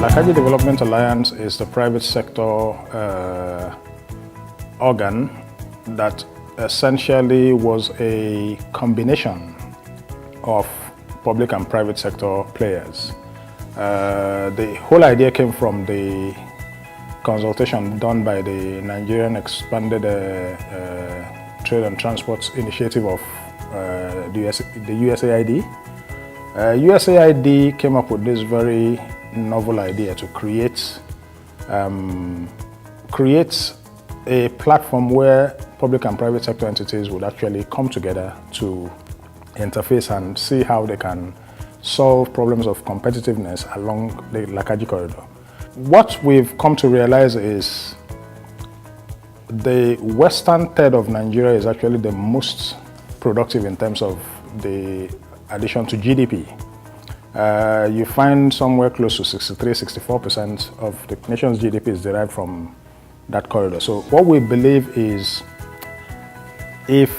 LAKAJI Development Alliance is the private sector organ that essentially was a combination of public and private sector players. The whole idea came from the consultation done by the Nigerian Expanded Trade and Transport Initiative of the USAID. USAID came up with this very novel idea to create a platform where public and private sector entities would actually come together to interface and see how they can solve problems of competitiveness along the LAKAJI Corridor. What we've come to realize is the western third of Nigeria is actually the most productive in terms of the addition to GDP. You find somewhere close to 63–64% of the nation's GDP is derived from that corridor. So what we believe is if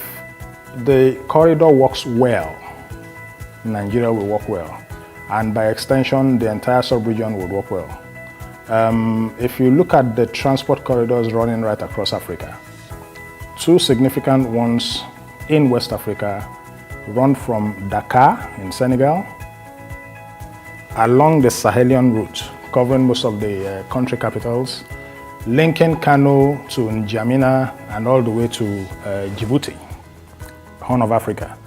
the corridor works well, Nigeria will work well, and by extension the entire sub-region will work well. If you look at the transport corridors running right across Africa, two significant ones in West Africa run from Dakar in Senegal along the Sahelian route, covering most of the country capitals, linking Kano to N'Djamena and all the way to Djibouti, Horn of Africa.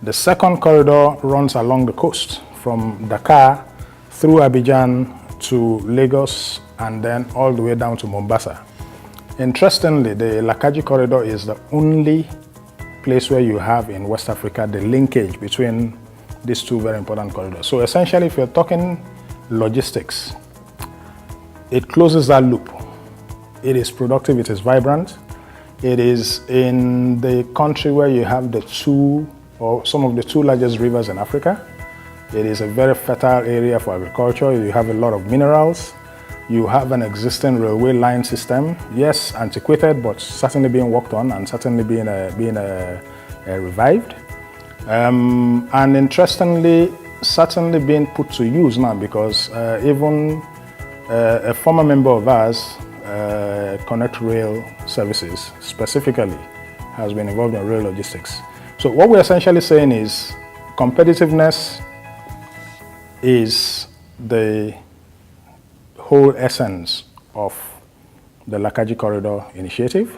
The second corridor runs along the coast from Dakar through Abidjan to Lagos and then all the way down to Mombasa. Interestingly, the LAKAJI Corridor is the only place where you have in West Africa the linkage between these two very important corridors. So essentially, if you're talking logistics, it closes that loop. It is productive, it is vibrant. It is in the country where you have the two or some of the two largest rivers in Africa. It is a very fertile area for agriculture. You have a lot of minerals. You have an existing railway line system. Yes, antiquated, but certainly being worked on and certainly being revived. And interestingly, certainly being put to use now because even a former member of ours, Connect Rail Services specifically, has been involved in rail logistics. So what we're essentially saying is competitiveness is the whole essence of the LAKAJI Corridor initiative.